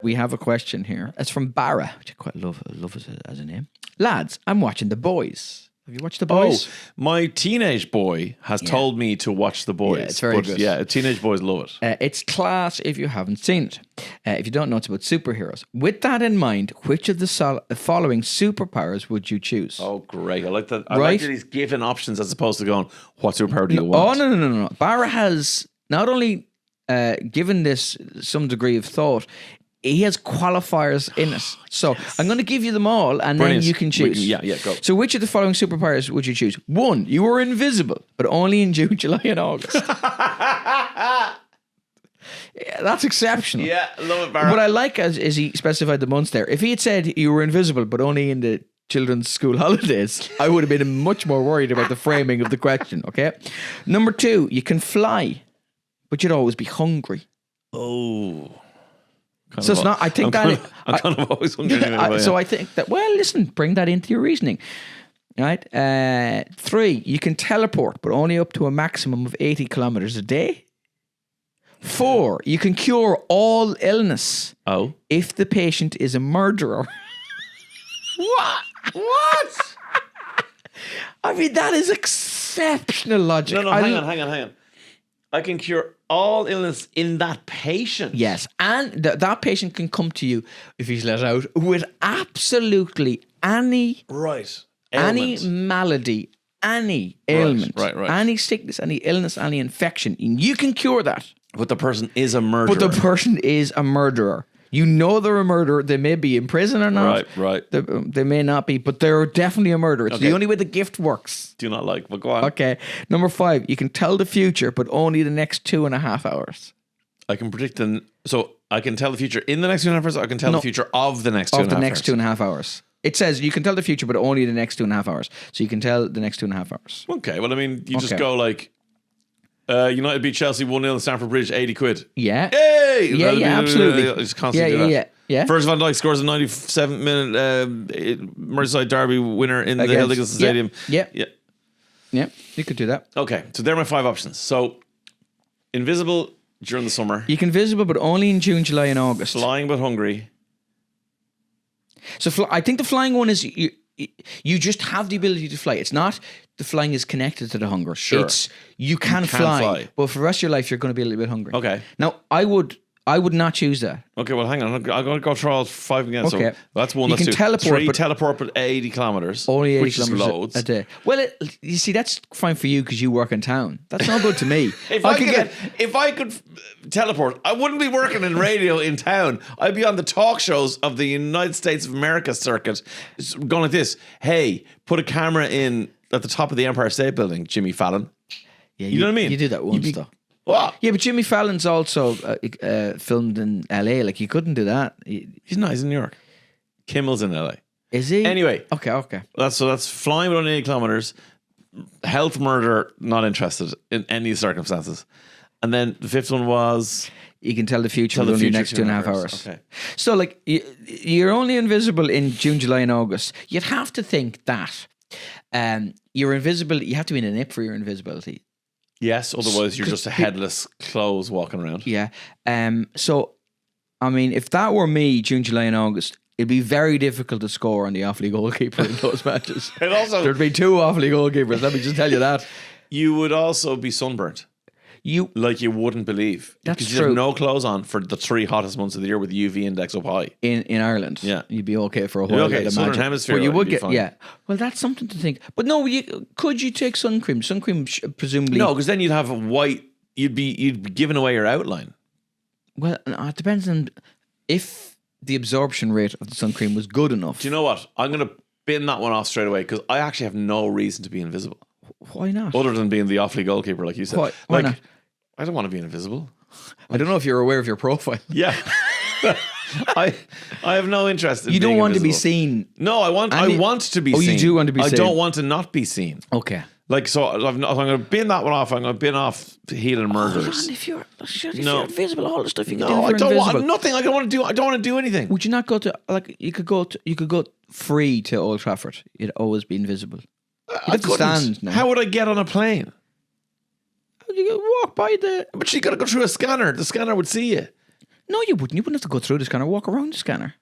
We have a question here. It's from Barra, which I quite love as a name. Lads, I'm watching The Boys. Have you watched The Boys? Oh, my teenage boy has told me to watch The Boys. Yeah, it's very good. Yeah, teenage boys love it. It's class if you haven't seen it. If you don't know, it's about superheroes. With that in mind, which of the following superpowers would you choose? Oh, great. I like that. I like that he's given options as opposed to going, what superpower do you want? Oh, no. Barra has not only given this some degree of thought, he has qualifiers in it. So I'm going to give you them all and then you can choose. Go. So which of the following superpowers would you choose? 1, you were invisible, but only in June, July and August. Yeah, that's exceptional. Yeah, love it, Barra. What I like is he specified the months there. If he had said you were invisible, but only in the children's school holidays, I would have been much more worried about the framing of the question, okay? Number 2, you can fly, but you'd always be hungry. Oh... So it's not. I think I'm kind of always hungry. So I think that. Well, listen, bring that into your reasoning. Right. 3, you can teleport, but only up to a maximum of 80 kilometers a day. 4, you can cure all illness. Oh, if the patient is a murderer. What? I mean, that is exceptional logic. No, hang on. I can cure all illness in that patient. Yes, and that patient can come to you if he's let out with absolutely any any malady, any ailment, right, any sickness, any illness, any infection. You can cure that. But the person is a murderer. But the person is a murderer. You know they're a murderer. They may be in prison or not. Right. They may not be, but they're definitely a murderer. It's the only way the gift works. Do not like, but go on. Okay. Number 5, you can tell the future, but only the next 2.5 hours. I can predict so I can tell the future in the next 2.5 hours. Or I can tell the future of the next 2.5 hours. Of the next 2.5 hours. It says you can tell the future, but only the next 2.5 hours. So you can tell the next 2.5 hours. Okay. Well, I mean, you just go like, United beat Chelsea 1-0 at Stamford Bridge, 80 quid. Yeah. Hey! Yeah, absolutely. Just constantly do that. Yeah. First Van Dijk scores a 97-minute Merseyside derby winner in the Hill Stadium. Yeah, you could do that. Okay, so there are my 5 options. So, invisible during the summer. You can visible, but only in June, July and August. Flying but hungry. So I think the flying one is... You just have the ability to fly. It's not the flying is connected to the hunger. Sure. It's you can fly, but for the rest of your life, you're going to be a little bit hungry. Okay. Now, I would not choose that. Okay, well, hang on. I'm going to go through all 5 again. Okay. So that's 1, you that's can 2. Teleport, 3, teleport but 80 kilometres. Only 80 which kilometres is loads. a day. Well, you see, that's fine for you because you work in town. That's not good to me. If I could teleport, I wouldn't be working in radio in town. I'd be on the talk shows of the United States of America circuit going like this. Hey, put a camera in at the top of the Empire State Building, Jimmy Fallon. Yeah, you know what I mean? You do that once, though. What? Yeah, but Jimmy Fallon's also filmed in LA. Like, you couldn't do that. He's not. He's in New York. Kimmel's in LA. Is he? Anyway. Okay. That's flying within 80 kilometers. Health murder, not interested in any circumstances. And then the 5th one was... You can tell the future within the next 2.5 hours. Okay. So, like, you're only invisible in June, July and August. You'd have to think that you're invisible. You have to be in a nip for your invisibility. Yes, otherwise you're just a headless clothes walking around. Yeah. So, I mean, if that were me, June, July and August, it'd be very difficult to score on the Offaly goalkeeper in those matches. And also, there'd be 2 Offaly goalkeepers, let me just tell you that. You would also be sunburnt. Like you wouldn't believe. That's because true. You have no clothes on for the 3 hottest months of the year with the UV index up high. In Ireland. Yeah. You'd be okay for a while. Okay, Southern Hemisphere. Well, you would get, fine. yeah. Well, that's something to think. But no, could you take sun cream? Sun cream presumably... No, because then you'd have a white... You'd be giving away your outline. Well, it depends on if the absorption rate of the sun cream was good enough. Do you know what? I'm going to bin that one off straight away because I actually have no reason to be invisible. Why not? Other than being the Offaly goalkeeper, like you said. Why not? I don't want to be invisible. I don't know if you're aware of your profile. Yeah. I have no interest in You don't being want invisible. to be seen. No, I want to be seen. Oh, you do want to be seen. I don't want to not be seen. Okay. Like, so I'm going to bin that one off. I'm going to bin off healing murders. If you're invisible, all the stuff you can do. No, if I don't invisible. want nothing. I don't want to do anything. Would you not go to, like, you could go free to Old Trafford. You'd always be invisible. I couldn't. How would I get on a plane? You could walk by But you got to go through a scanner. The scanner would see you. No, you wouldn't. You wouldn't have to go through the scanner. Walk around the scanner.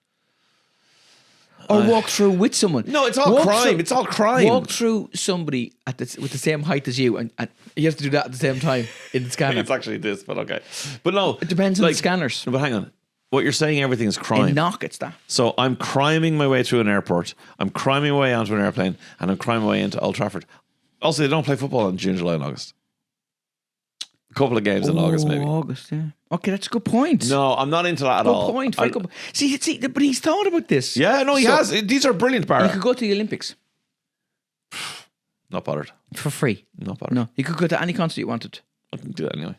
Or walk through with someone. No, it's all crime. It's all crime. Walk through somebody with the same height as you, and you have to do that at the same time in the scanner. It's actually this, but okay. But no. It depends on the scanners. No, but hang on. What you're saying, everything is crime. In knock, it's that. So I'm criming my way through an airport. I'm criming my way onto an airplane, and I'm criming my way into Old Trafford. Also, they don't play football in June, July, and August. A couple of games in August, maybe. August, yeah. Okay, that's a good point. No, I'm not into that at all. Good point. See, but he's thought about this. Yeah, no, he has. These are brilliant, Barra. You could go to the Olympics. Not bothered. For free. Not bothered. No, you could go to any concert you wanted. I can do that anyway.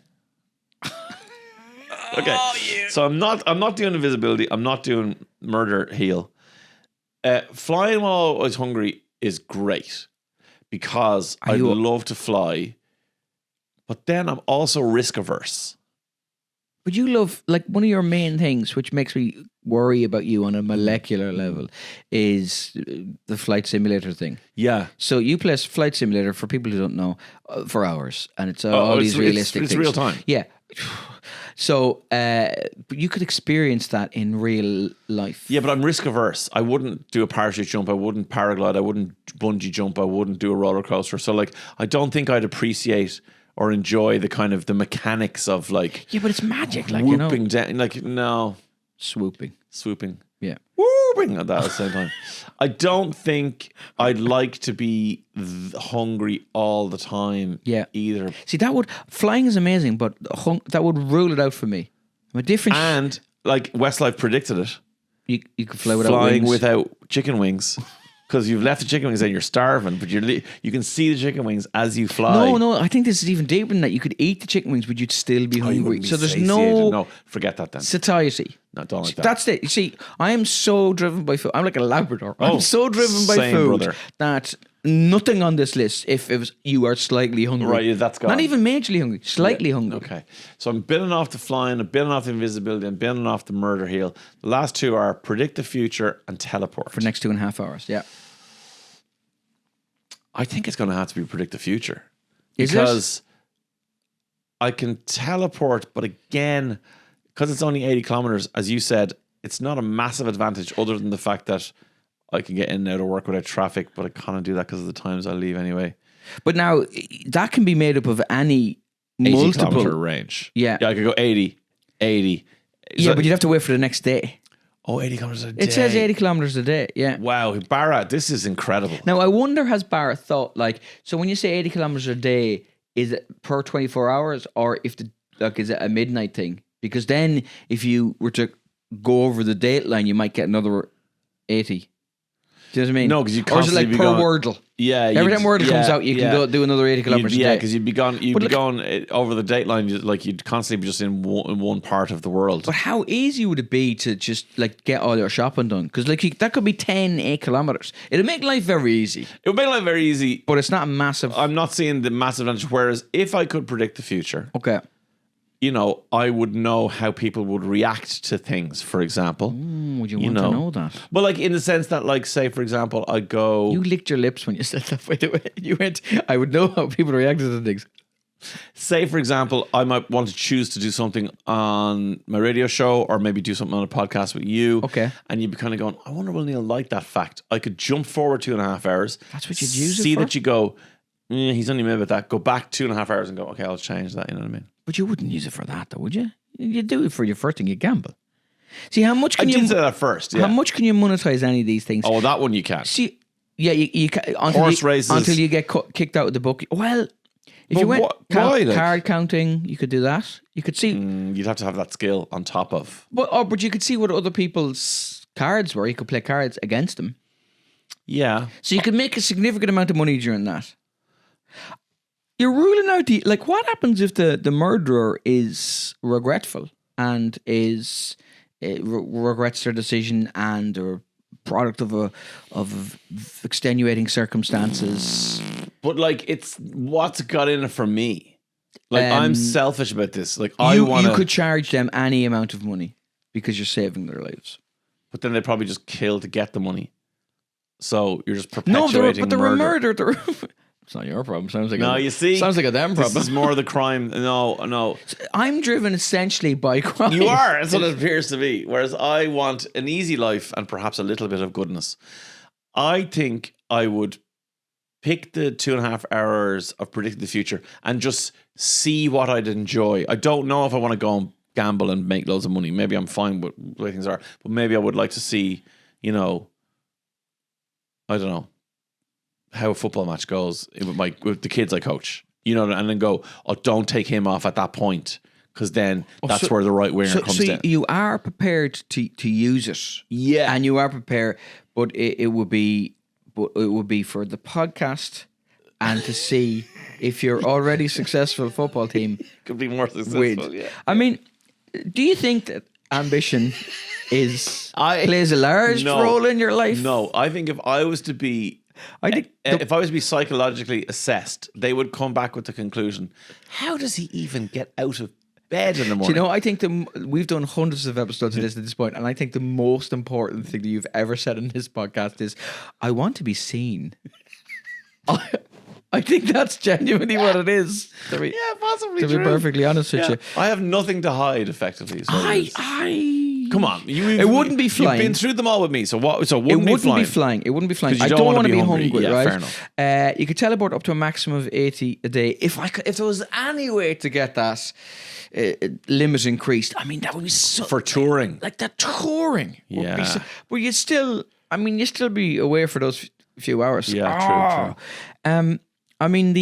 Okay, so I'm not doing invisibility. I'm not doing murder heel. Flying while I was hungry is great because I'd love to fly, but then I'm also risk averse. But you love, like, one of your main things, which makes me worry about you on a molecular level, is the flight simulator thing. Yeah. So you play flight simulator, for people who don't know, for hours, and it's all these realistic things. It's real time. Yeah. So, but you could experience that in real life. Yeah, but I'm risk averse. I wouldn't do a parachute jump. I wouldn't paraglide. I wouldn't bungee jump. I wouldn't do a roller coaster. So, like, I don't think I'd appreciate or enjoy the kind of the mechanics of, like, yeah, but it's magic, like, whooping down, like, no, swooping, yeah, whooping at that at the same time. I don't think I'd like to be hungry all the time. Yeah, either. See, flying is amazing, but that would rule it out for me. I'm a different and like Westlife predicted it. You could fly without flying wings. without chicken wings. Because you've left the chicken wings and you're starving, but you can see the chicken wings as you fly. No, I think this is even deeper than that. You could eat the chicken wings, but you'd still be hungry. So there's no, forget that then. Satiety. No, don't like that. That's it. You see, I am so driven by food. I'm like a Labrador. I'm so driven by food that nothing on this list, if it was you are slightly hungry. Right, that's gone. Not even majorly hungry, slightly hungry. Okay. So I'm billing off the flying, I'm billing off the invisibility, I'm billing off the murder heel. The last two are predict the future and teleport. For the next 2.5 hours, yeah. I think it's going to have to be predict the future. Is because I can teleport, but again, because it's only 80 kilometers, as you said, it's not a massive advantage other than the fact that I can get in and out of work without traffic, but I can't do that because of the times I leave anyway. But now, that can be made up of any 80 multiple kilometer range. Yeah. I could go 80. Yeah, but you'd have to wait for the next day. Oh, 80 kilometers a day. It says 80 kilometers a day, yeah. Wow, Barra, this is incredible. Now, I wonder, has Barra thought, like, so when you say 80 kilometers a day, is it per 24 hours or is it a midnight thing? Because then if you were to go over the date line, you might get another 80. Do you know what I mean? No, because you Or is it like per Wordle? Yeah. Every time Wordle comes out, you can go do another 80 kilometers a day. Yeah, because you'd be going over the date line, you'd constantly be just in one part of the world. But how easy would it be to just like get all your shopping done? Because that could be 8 kilometers. It'll make life very easy. It would make life very easy. But it's not a massive... I'm not seeing the massive advantage. Whereas if I could predict the future... Okay. I would know how people would react to things, for example. Would you want to know that? Well, like in the sense that, like, say, for example, I go... You licked your lips when you said that, by the way. You went, I would know how people reacted to things. Say, for example, I might want to choose to do something on my radio show or maybe do something on a podcast with you. Okay. And you'd be kind of going, I wonder will Neil like that fact. I could jump forward 2.5 hours. That's what you'd use it See for? that you go, he's only made about that. Go back 2.5 hours and go, okay, I'll change that. You know what I mean? But you wouldn't use it for that, though, would you? You'd do it for your first thing, you gamble. See, how much can I you... did say that first, yeah. How much can you monetize any of these things? Oh, that one you can. See, yeah, you can... Horse races. Until you get kicked out of the book. Well, if you went card counting, you could do that. You could see... You'd have to have that skill on top of... But you could see what other people's cards were. You could play cards against them. Yeah. So you could make a significant amount of money during that. You're ruling out what happens if the murderer is regretful and regrets their decision and or product of extenuating circumstances? But it's what's got in it for me. I'm selfish about this. You could charge them any amount of money because you're saving their lives. But then they'd probably just kill to get the money. So you're just perpetuating but they're a murderer. It's not your problem. Sounds like No, you see, sounds like a damn this problem. is more the crime. No. I'm driven essentially by crime. You are. That's what it appears to be. Whereas I want an easy life and perhaps a little bit of goodness. I think I would pick the 2.5 hours of predicting the future and just see what I'd enjoy. I don't know if I want to go and gamble and make loads of money. Maybe I'm fine with the way things are, but maybe I would like to see, I don't know, how a football match goes with the kids I coach, and then go, oh, don't take him off at that point, because then that's where the right winger comes in. You are prepared to use it, yeah, and you are prepared, but it would be for the podcast and to see if your already successful football team could be more successful. Yeah. I mean, do you think that ambition plays a large role in your life? No, I think if I was to be psychologically assessed, they would come back with the conclusion: how does he even get out of bed in the morning? I think we've done hundreds of episodes of this at this point, and I think the most important thing that you've ever said in this podcast is, "I want to be seen." I think that's genuinely what it is. Possibly. To be perfectly honest with you, I have nothing to hide. Effectively, so come on. It wouldn't be flying. You've been through them all with me. So what? So it wouldn't be flying. It wouldn't be flying. I don't want to be hungry, yeah, right? Fair enough. You could teleport up to a maximum of 80 a day. If there was any way to get that limit increased, I mean, that would be so for touring. Like that touring. Yeah. But you'd still be away for those few hours. Yeah, true. I mean,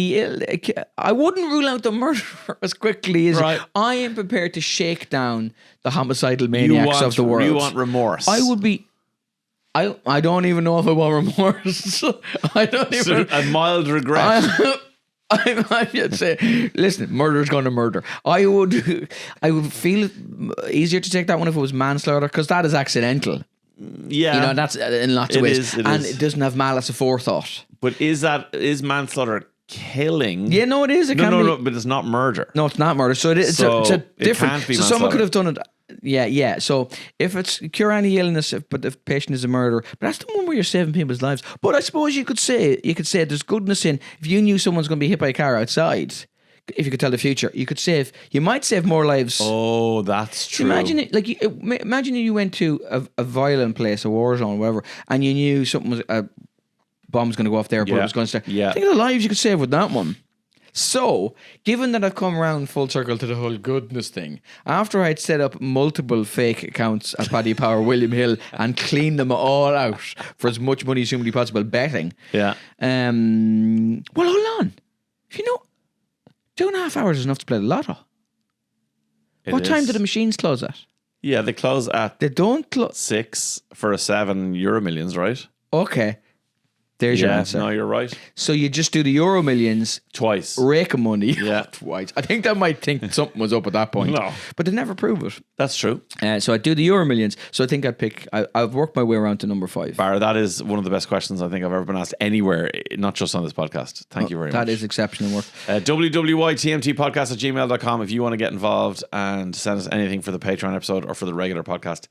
I wouldn't rule out the murder as quickly as right. I am prepared to shake down the homicidal maniacs of the world. You want remorse. I would be. I don't even know if I want remorse. I don't even. A mild regret. I'd say, listen, murder's going to murder. I would feel it easier to take that one if it was manslaughter, because that is accidental. Yeah, that's in lots of ways, it it doesn't have malice aforethought. But is manslaughter killing? Yeah, no, it is. No, but it's not murder. No, it's not murder. So it's a different. It can't be so someone could have done it. Yeah. So if it's cure any illness, but the patient is a murderer, but that's the one where you're saving people's lives. But I suppose you could say there's goodness in, if you knew someone's going to be hit by a car outside. If you could tell the future, you might save more lives. Oh, that's true. Imagine you went to a violent place, a war zone, whatever, and you knew a bomb was going to go off there, but it was going to start. Yeah. Think of the lives you could save with that one. So, given that I've come around full circle to the whole goodness thing, after I'd set up multiple fake accounts at Paddy Power, William Hill, and cleaned them all out for as much money as humanly possible, betting. Yeah. Well, hold on. 2.5 hours is enough to play the lotto. What time do the machines close at? Yeah, they close at. They don't close 6 for a 7 Euro Millions, right? Okay. There's your answer. No, you're right. So you just do the Euro Millions twice. Rake money. Yeah. Twice. I think that might think something was up at that point. No. But they never prove it. That's true. So I'd do the Euro Millions. So I think I've worked my way around to number 5. Barra, that is one of the best questions I think I've ever been asked anywhere, not just on this podcast. Thank you very much. That is exceptional work. www.tmtpodcast@gmail.com if you want to get involved and send us anything for the Patreon episode or for the regular podcast.